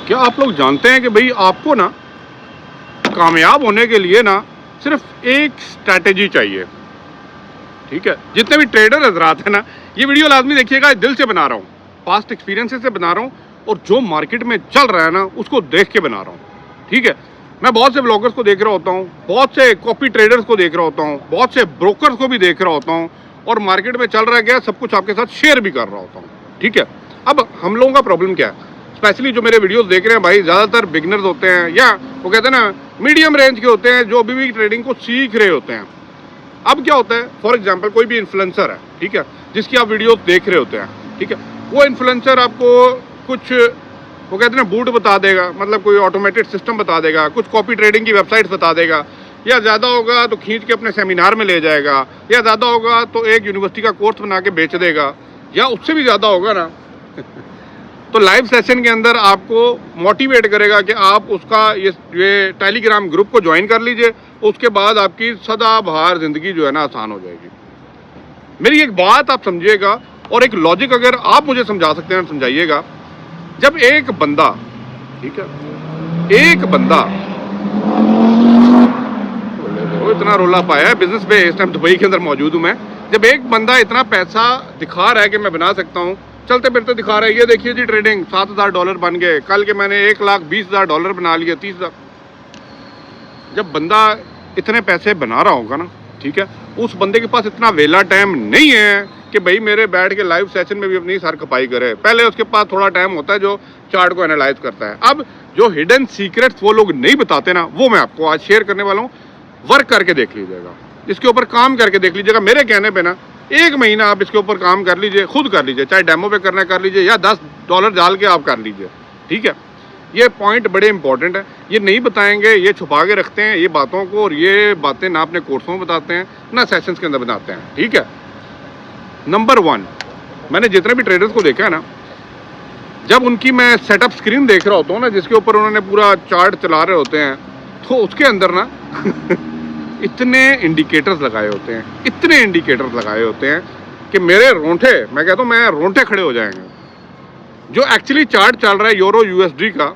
क्या आप लोग जानते हैं कि भाई आपको ना कामयाब होने के लिए ना सिर्फ एक स्ट्रैटेजी चाहिए, ठीक है। जितने भी ट्रेडर हजरात हैं ना, ये वीडियो लाजमी देखिएगा, दिल से बना रहा हूँ, पास्ट एक्सपीरियंसेस से बना रहा हूँ और जो मार्केट में चल रहा है ना उसको देख के बना रहा हूँ, ठीक है। मैं बहुत से ब्लॉगर्स को देख रहा होता हूँ, बहुत से कॉपी ट्रेडर्स को देख रहा होता हूँ, बहुत से ब्रोकर्स को भी देख रहा होता हूँ और मार्केट में चल रहा है सब कुछ आपके साथ शेयर भी कर रहा होता हूँ, ठीक है। अब हम लोगों का प्रॉब्लम क्या है, स्पेशली जो मेरे वीडियोस देख रहे हैं भाई, ज़्यादातर बिगनर्स होते हैं या वो कहते हैं ना मीडियम रेंज के होते हैं, जो अभी भी ट्रेडिंग को सीख रहे होते हैं। अब क्या होता है, फॉर एग्जांपल कोई भी इन्फ्लुएंसर है, ठीक है, जिसकी आप वीडियोस देख रहे होते हैं, ठीक है, वो इन्फ्लुएंसर आपको कुछ वो कहते हैं ना बूट बता देगा, मतलब कोई ऑटोमेटेड सिस्टम बता देगा, कुछ कॉपी ट्रेडिंग की वेबसाइट्स बता देगा, या ज़्यादा होगा तो खींच के अपने सेमिनार में ले जाएगा, या ज़्यादा होगा तो एक यूनिवर्सिटी का कोर्स बना के बेच देगा, या उससे भी ज़्यादा होगा ना तो लाइव सेशन के अंदर आपको मोटिवेट करेगा कि आप उसका ये टेलीग्राम ग्रुप को ज्वाइन कर लीजिए, उसके बाद आपकी सदाबहार ज़िंदगी जो है ना आसान हो जाएगी। मेरी एक बात आप समझिएगा और एक लॉजिक अगर आप मुझे समझा सकते हैं समझाइएगा। जब एक बंदा, ठीक है, एक बंदा इतना रोला पाया है बिजनेस पे, इस टाइम दुबई के अंदर मौजूद हूँ मैं, जब एक बंदा इतना पैसा दिखा रहा है कि मैं बना सकता हूँ, चलते फिरते दिखा रहा है, ये देखिए जी ट्रेडिंग $7,000 बन गए, कल के मैंने $1,20,000 बना लिए, 30,000। जब बंदा इतने पैसे बना रहा होगा ना, ठीक है, उस बंदे के पास इतना वेला टाइम नहीं है कि भाई मेरे बैठ के लाइव सेशन में भी अपनी सर खपाई करे। पहले उसके पास थोड़ा टाइम होता है जो चार्ट को एनालाइज करता है। अब जो हिडन सीक्रेट्स वो लोग नहीं बताते ना, वो मैं आपको आज शेयर करने वाला हूँ। वर्क करके देख लीजिएगा, इसके ऊपर काम करके देख लीजिएगा। मेरे कहने पे ना 1 महीना आप इसके ऊपर काम कर लीजिए, खुद कर लीजिए, चाहे डेमो पे करना कर लीजिए या $10 डाल के आप कर लीजिए, ठीक है। ये पॉइंट बड़े इंपॉर्टेंट है, ये नहीं बताएंगे, ये छुपा के रखते हैं ये बातों को, और ये बातें ना अपने कोर्सों में बताते हैं ना सेशंस के अंदर बताते हैं, ठीक है। नंबर 1, मैंने जितने भी ट्रेडर्स को देखा है ना, जब उनकी मैं सेटअप स्क्रीन देख रहा होता हूँ ना, जिसके ऊपर उन्होंने पूरा चार्ट चला रहे होते हैं, तो उसके अंदर ना इतने इंडिकेटर्स लगाए होते हैं, इतने इंडिकेटर्स लगाए होते हैं कि मेरे रोंठे, मैं कहता हूँ मैं रोंठे खड़े हो जाएंगे। जो एक्चुअली चार्ट चल रहा है यूरो यूएसडी का,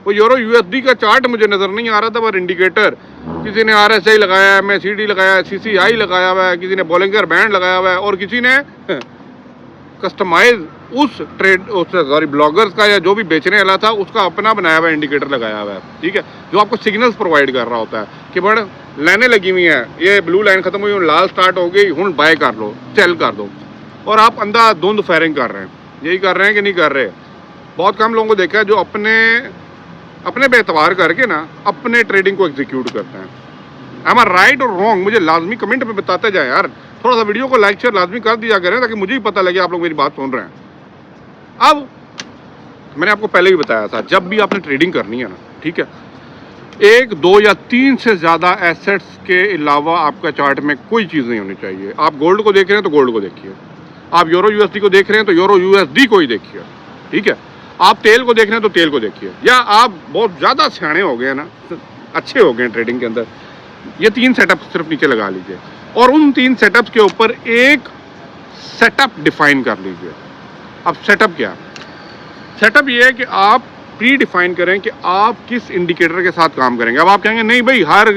वो यूरो यूएसडी का चार्ट मुझे नज़र नहीं आ रहा था, पर इंडिकेटर किसी ने RSI लगाया, MACD लगाया, CCI लगाया हुआ है, किसी ने बोलिंगर बैंड लगाया हुआ है, और किसी ने कस्टमाइज उस ब्लॉगर्स का या जो भी बेचने वाला था उसका अपना बनाया हुआ इंडिकेटर लगाया हुआ है, ठीक है, जो आपको सिग्नल्स प्रोवाइड कर रहा होता है कि बड़ लाइनें लगी हुई हैं, ये ब्लू लाइन खत्म हुई, लाल स्टार्ट हो गई, हूँ बाय कर लो, सेल कर दो, और आप अंधा धुंध फायरिंग कर रहे हैं। यही कर रहे हैं कि नहीं कर रहे? बहुत कम लोगों को देखा है जो अपने बेतवार करके ना अपने ट्रेडिंग को एग्जीक्यूट करते हैं। एम आई राइट और रॉन्ग? मुझे लाजमी कमेंट में बताते जाए यार, थोड़ा सा वीडियो को लाइक शेयर लाजमी कर दिया करें ताकि मुझे भी पता लगे आप लोग मेरी बात सुन रहे हैं। अब मैंने आपको पहले भी बताया था, जब भी आपने ट्रेडिंग करनी है ना, ठीक है, 1, 2 या 3 से ज़्यादा एसेट्स के अलावा आपका चार्ट में कोई चीज़ नहीं होनी चाहिए। आप गोल्ड को देख रहे हैं तो गोल्ड को देखिए, आप यूरो यूएसडी को देख रहे हैं तो यूरो यूएसडी को ही देखिए, ठीक है, आप तेल को देख रहे हैं तो तेल को देखिए, या आप बहुत ज़्यादा सियाने हो गए ना, अच्छे हो गए ट्रेडिंग के अंदर, ये 3 सेटअप सिर्फ नीचे लगा लीजिए और उन 3 सेटअप्स के ऊपर एक सेटअप डिफाइन कर लीजिए। अब सेटअप क्या? सेटअप ये है कि आप प्री डिफाइन करें कि आप किस इंडिकेटर के साथ काम करेंगे। अब आप कहेंगे नहीं भाई हर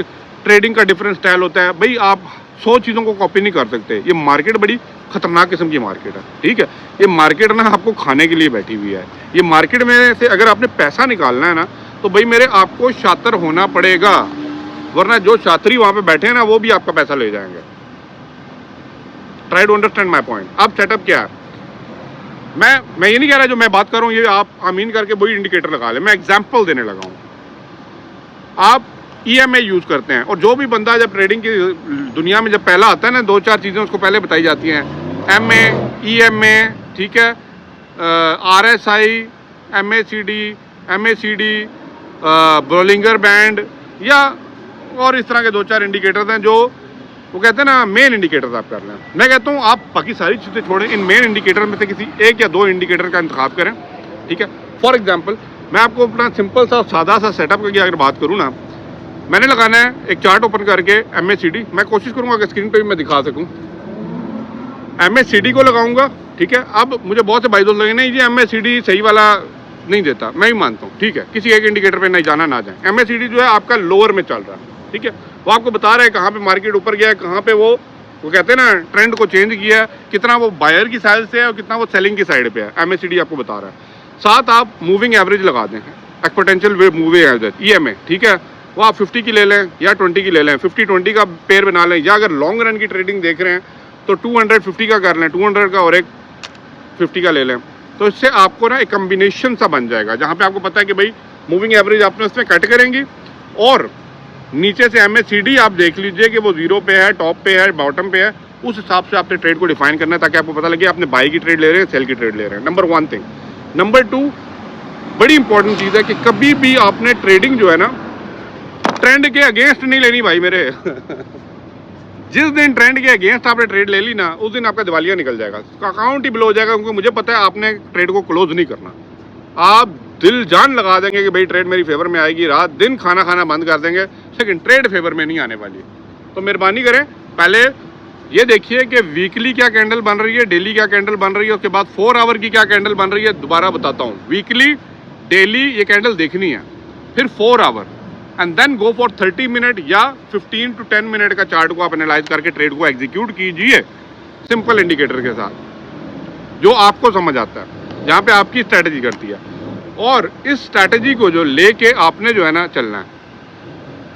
ट्रेडिंग का डिफरेंट स्टाइल होता है, भाई आप 100 चीज़ों को कॉपी नहीं कर सकते। ये मार्केट बड़ी खतरनाक किस्म की मार्केट है, ठीक है, ये मार्केट ना आपको खाने के लिए बैठी हुई है। ये मार्केट में से अगर आपने पैसा निकालना है ना तो भाई मेरे आपको शातिर होना पड़ेगा, वरना जो शात्री वहाँ पे बैठे हैं ना वो भी आपका पैसा ले जाएंगे। Try to understand my point. अब सेटअप क्या है? मैं ये नहीं कह रहा जो मैं बात कर रहा हूँ ये आप आमीन करके वही इंडिकेटर लगा ले, मैं एग्जाम्पल देने लगा हूँ। आप EMA यूज़ करते हैं, और जो भी बंदा जब ट्रेडिंग की दुनिया में जब पहला आता है ना, 2-4 चीज़ें उसको पहले बताई जाती हैं, MA, EMA, ठीक है, RSI, MACD, बोलिंगर बैंड, या और इस तरह के 2-4 इंडिकेटर्स हैं जो वो कहते हैं ना मेन इंडिकेटर्स आप कर लें। मैं कहता हूँ आप बाकी सारी चीज़ें छोड़ें, इन मेन इंडिकेटर में से किसी 1 या 2 इंडिकेटर का इंतखाब करें, ठीक है। फॉर एग्जांपल मैं आपको अपना सिंपल सा सादा सा सेटअप की अगर बात करूँ ना, मैंने लगाना है एक चार्ट ओपन करके MACD, मैं कोशिश करूँगा कि स्क्रीन पे भी मैं दिखा सकूँ। MACD को लगाऊंगा, ठीक है। अब मुझे बहुत से भाई दोस्त लगे नहीं जी MACD सही वाला नहीं देता, मैं भी मानता हूँ, ठीक है, किसी एक इंडिकेटर पे नहीं जाना ना जाए। MACD जो है आपका लोअर में चल रहा है, ठीक है, वो आपको बता रहा है कहाँ पे मार्केट ऊपर गया है, कहाँ पे वो कहते हैं ना ट्रेंड को चेंज किया है, कितना वो बायर की साइड से है और कितना वो सेलिंग की साइड पे है, MACD आपको बता रहा है। साथ आप मूविंग एवरेज लगा दें, एक्सपोनेंशियल मूविंग एवरेज EMA, ठीक है, वो आप 50 की ले लें या 20 की ले लें, 50-20 का पेयर बना लें, या अगर लॉन्ग रन की ट्रेडिंग देख रहे हैं तो 250 का कर लें, 200 का और एक 50 का ले लें। तो इससे आपको ना एक कम्बिनेशन सा बन जाएगा, जहाँ पे आपको पता है कि भाई मूविंग एवरेज आपने उसमें कट करेंगी और नीचे से MACD आप देख लीजिए कि वो जीरो पे है, टॉप पे है, बॉटम पे है, उस हिसाब से आपने ट्रेड को डिफाइन करना है, ताकि आपको पता लगे आपने बाई की ट्रेड ले रहे हैं, सेल की ट्रेड ले रहे हैं। Number 1 thing. नंबर 2 बड़ी इंपॉर्टेंट चीज़ है कि कभी भी आपने ट्रेडिंग जो है ना ट्रेंड के अगेंस्ट नहीं लेनी भाई मेरे। जिस दिन ट्रेंड के अगेंस्ट आपने ट्रेड ले ली ना, उस दिन आपका दिवालिया निकल जाएगा, अकाउंट ही ब्लो हो जाएगा, क्योंकि मुझे पता है आपने ट्रेड को क्लोज नहीं करना। आप दिल जान लगा देंगे कि भाई ट्रेड मेरी फेवर में आएगी, रात दिन खाना बंद कर देंगे, लेकिन ट्रेड फेवर में नहीं आने वाली। तो मेहरबानी करें, पहले ये देखिए कि वीकली क्या कैंडल बन रही है, डेली क्या कैंडल बन रही है, उसके बाद 4 आवर की क्या कैंडल बन रही है। दोबारा बताता हूँ, वीकली डेली ये कैंडल देखनी है, फिर 4 hour, and then go for 30 minute या 15 to 10 मिनट का चार्ट को आप एनालाइज करके ट्रेड को एग्जीक्यूट कीजिए सिंपल इंडिकेटर के साथ, जो आपको समझ आता है, जहाँ पे आपकी स्ट्रैटेजी करती है। और इस स्ट्रैटेजी को जो लेके आपने जो है ना चलना है,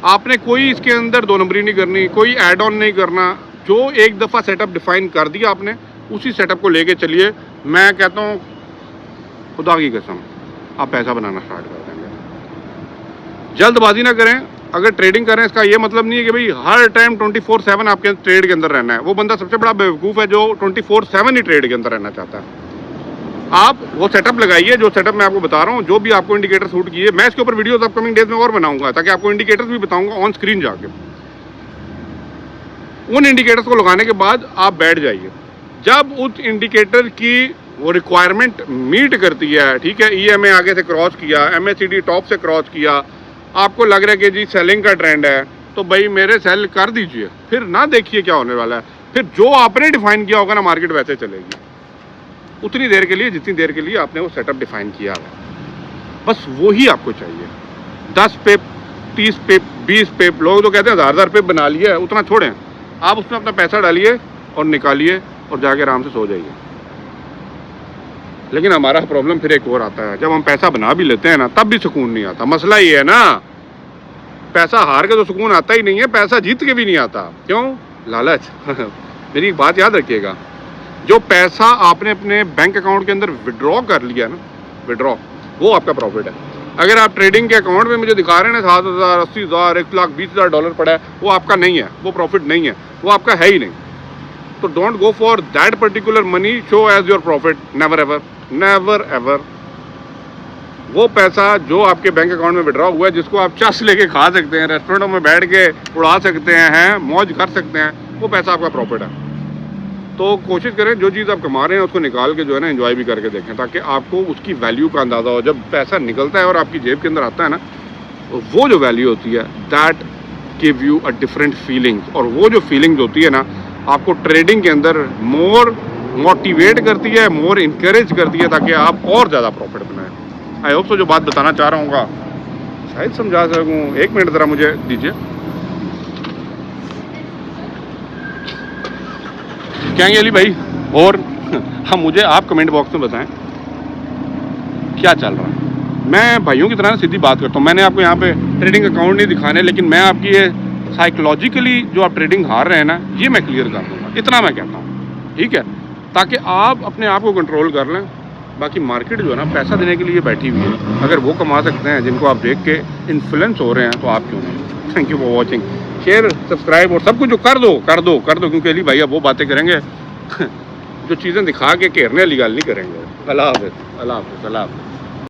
आपने कोई इसके अंदर 2 नंबरी नहीं करनी, कोई ऐड ऑन नहीं करना। जो एक दफ़ा सेटअप डिफाइन कर दिया आपने, उसी सेटअप को लेके चलिए। मैं कहता हूँ खुदा की कसम आप पैसा बनाना स्टार्ट कर देंगे। जल्दबाजी ना करें, अगर ट्रेडिंग करें इसका ये मतलब नहीं है कि भाई हर टाइम 24/7 आपके ट्रेड के अंदर रहना है। वो बंदा सबसे बड़ा बेवकूफ़ है जो 24/7 ही ट्रेड के अंदर रहना चाहता है। आप वो सेटअप लगाइए, जो सेटअप मैं आपको बता रहा हूँ, जो भी आपको इंडिकेटर सूट किए। मैं इसके ऊपर वीडियोस अपकमिंग डेज में और बनाऊंगा, ताकि आपको इंडिकेटर्स भी बताऊंगा ऑन स्क्रीन जाके। उन इंडिकेटर्स को लगाने के बाद आप बैठ जाइए। जब उस इंडिकेटर की वो रिक्वायरमेंट मीट करती है, ठीक है, EMA आगे से क्रॉस किया, MACD टॉप से क्रॉस किया, आपको लग रहा है कि जी सेलिंग का ट्रेंड है, तो भाई मेरे सेल कर दीजिए, फिर ना देखिए क्या होने वाला है। फिर जो आपने डिफाइन किया होगा ना, मार्केट वैसे चलेगी उतनी देर के लिए जितनी देर के लिए आपने वो सेटअप डिफाइन किया है। बस वो ही आपको चाहिए। 10 पे 30 पे 20 पे, लोग तो कहते हैं 1000 पे बना लिया, उतना छोड़ें, आप उसमें अपना पैसा डालिए और निकालिए और जाके आराम से सो जाइए। लेकिन हमारा प्रॉब्लम फिर एक और आता है, जब हम पैसा बना भी लेते हैं ना, तब भी सुकून नहीं आता। मसला ये है ना, पैसा हार के तो सुकून आता ही नहीं है, पैसा जीत के भी नहीं आता। क्यों? लालच। मेरी एक बात याद रखिएगा, जो पैसा आपने अपने बैंक अकाउंट के अंदर विड्रॉ कर लिया ना, विड्रॉ, वो आपका प्रॉफिट है। अगर आप ट्रेडिंग के अकाउंट में मुझे दिखा रहे हैं 7,000, 80,000, $1,20,000 पड़ा है, वो आपका नहीं है, वो प्रॉफिट नहीं है, वो आपका है ही नहीं। तो don't go for that particular money show as your profit, never ever, never ever. वो पैसा जो आपके बैंक अकाउंट में विड्रॉ हुआ है, जिसको आप चस लेके खा सकते हैं, रेस्टोरेंटों में बैठ के उड़ा सकते हैं, मौज कर सकते हैं, वो पैसा आपका प्रॉफिट है। तो कोशिश करें जो चीज़ आप कमा रहे हैं उसको निकाल के जो है ना एंजॉय भी करके देखें, ताकि आपको उसकी वैल्यू का अंदाज़ा हो। जब पैसा निकलता है और आपकी जेब के अंदर आता है ना, वो जो वैल्यू होती है, that give you a different feelings. और वो जो फीलिंग्स होती है ना, आपको ट्रेडिंग के अंदर मोर मोटिवेट करती है, मोर इंकरेज करती है, ताकि आप और ज़्यादा प्रॉफिट बनाएं। आई होप सो जो बात बताना चाह रहा हूँ शायद समझा सकूँ। 1 मिनट ज़रा मुझे दीजिए। क्या अली भाई, और हम मुझे आप कमेंट बॉक्स में बताएं क्या चल रहा है। मैं भाइयों की तरह सीधी बात करता हूँ। मैंने आपको यहाँ पे ट्रेडिंग अकाउंट नहीं दिखाने, लेकिन मैं आपकी ये साइकोलॉजिकली जो आप ट्रेडिंग हार रहे हैं ना, ये मैं क्लियर कर दूँगा, इतना मैं कहता हूँ, ठीक है, ताकि आप अपने आप को कंट्रोल कर लें। बाकी मार्केट जो है ना पैसा देने के लिए बैठी हुई है, अगर वो कमा सकते हैं जिनको आप देख के इन्फ्लुएंस हो रहे हैं, तो आप क्यों नहीं। Thank you for watching, share, subscribe और सब कुछ जो कर दो, क्योंकि अली भाई अब वो बातें करेंगे जो चीज़ें दिखा के घेरने वाली गल नहीं करेंगे। अल्लाह हाफ़िज़, अल्लाह हाफ़िज़, अल्लाह हाफ़िज़।